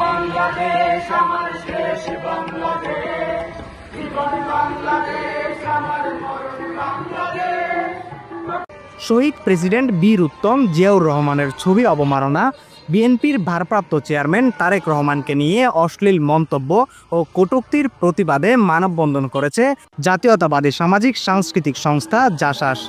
বাংলাদেশ আমার শেষ বাংলাদেশ, জীবন বাংলাদেশ আমার মরণ বাংলাদেশ। শহীদ প্রেসিডেন্ট বীর উত্তম জিয়াউর রহমানের ছবি অবমাননা, বিএনপির ভারপ্রাপ্ত চেয়ারম্যান তারেক রহমানকে নিয়ে অশ্লীল মন্তব্য ও কটূক্তির প্রতিবাদে মানববন্ধন করেছে জাতীয়তাবাদী সামাজিক সাংস্কৃতিক সংস্থা জাসাস।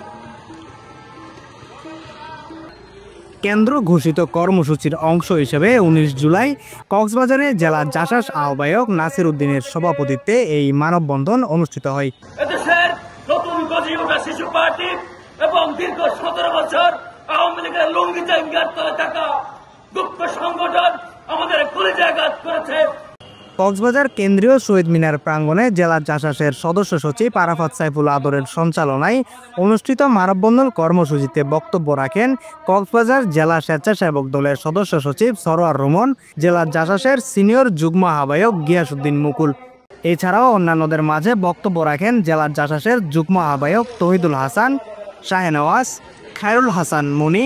কেন্দ্র ঘোষিত কর্মসূচির অংশ হিসেবে 19 জুলাই কক্সবাজারে জেলা জাসাস আহ্বায়ক নাসির উদ্দিনের সভাপতিত্বে এই মানববন্ধন অনুষ্ঠিত হয়। এদেশের নতুন গজিউঠা শিশু পার্টি এবং দীর্ঘ 17 বছর আওয়ামী লীগের লুঙ্গি জাঙ্গিয়ার তলে থাকা গুপ্ত সংগঠন আমাদের কলিজাঘাত করেছে। কক্সবাজার কেন্দ্রীয় শহীদ মিনার প্রাঙ্গণে জেলা জাসাসের সদস্য সচিব আরাফাত সাইফুল আদরের সঞ্চালনায় অনুষ্ঠিত মানববন্ধন কর্মসূচিতে বক্তব্য রাখেন কক্সবাজার জেলা স্বেচ্ছাসেবক দলের সদস্য সচিব সরোয়ার রহমান, জেলা জাসাসের সিনিয়র যুগ্ম আহ্বায়ক গিয়াসউদ্দিন মুকুল। এছাড়াও অন্যান্যদের মাঝে বক্তব্য রাখেন জেলা জাসাসের যুগ্ম আহ্বায়ক তহিদুল হাসান, শাহেনওয়াজ, খায়রুল হাসান মনি,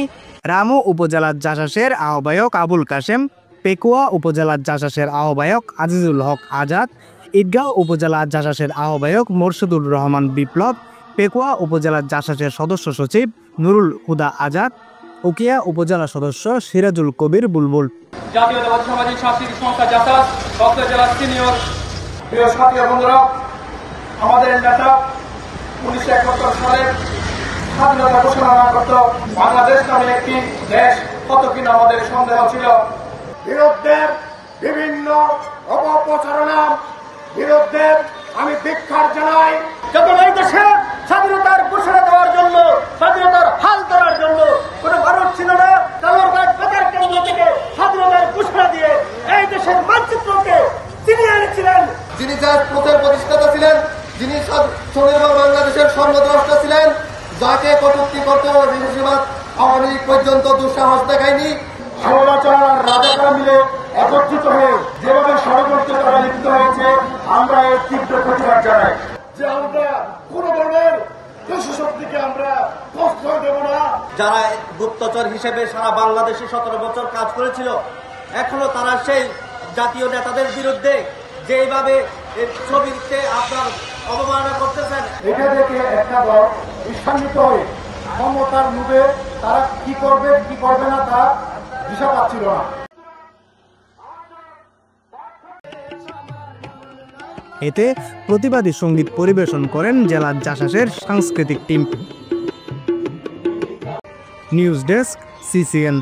রামু উপজেলা জাসাসের আহ্বায়ক আবুল কাশেম, পেকুয়া উপজেলা জাসাসের আহ্বায়ক আজিজুল হক আজাদ, ঈদগাঁও উপজেলা জাসাসের আহ্বায়ক মোরশেদুর রহমান বিপ্লব, পেকুয়া উপজেলা জাসাসের সদস্য সচিব নুরুল হুদা আজাদ, উকিয়া উপজেলা সদস্য সিরাজুল কবির বুলবুল। জাতীয়তাবাদী সামাজিক সাংস্কৃতিক সংস্থা জাসাস কক্সবাজার জেলার সিনিয়র প্রিয় সাথী বন্ধুরা, আমাদের নেতা 1971 সালে স্বাধীনতা ঘোষণা না করত বাংলাদেশ নামে একটি দেশ কত কিনা আমাদের সন্দেহ ছিল। বিরোধীদের বিভিন্ন অপপ্রচারণার বিরুদ্ধে আমি ধিক্কার জানাই। যখন এই দেশে স্বাধীনতার ঘোষণা দেওয়ার জন্য, স্বাধীনতার হাল ধরার জন্য কোন ভারত ছিল না, কালোরঘাট বেতার কেন্দ্র থেকে স্বাধীনতার ঘোষণা দিয়ে এই দেশের মানচিত্রকে চিনিয়ে এনেছিলেন। যিনি যার পথের প্রতিষ্ঠাতা ছিলেন, যিনি স্বনির্ভর বাংলাদেশের স্বর্ণদ্রষ্টা ছিলেন, যাকে কটূক্তি করতে বিদেশিবাদ আওয়ামী লীগ পর্যন্ত দুঃসাহস দেখায়নি। সমালোচনা রাজাকার মিলে একত্রিত হয়ে যেভাবে ষড়যন্ত্রে তারা লিপ্ত হয়েছে, আমরা এর তীব্র প্রতিবাদ জানাই যে আমরা কোন ধরনের দেশি শক্তিকে আমরা কষ্ট দেব না। যারা গুপ্তচর হিসেবে সারা বাংলাদেশে 17 বছর কাজ করেছিল, এখনো তারা সেই জাতীয় নেতাদের বিরুদ্ধে যেভাবে ছবিতে আপনার অবমাননা করতেছেন, এটা দেখে একটা দল ঈর্ষান্বিত হয়ে ক্ষমতার লোভে তারা কি করবে কি করবে না তা দিশা পাচ্ছিল না। এতে প্রতিবাদী সঙ্গীত পরিবেশন করেন জেলা জাসাসের সাংস্কৃতিক টিম। News desk, CCN।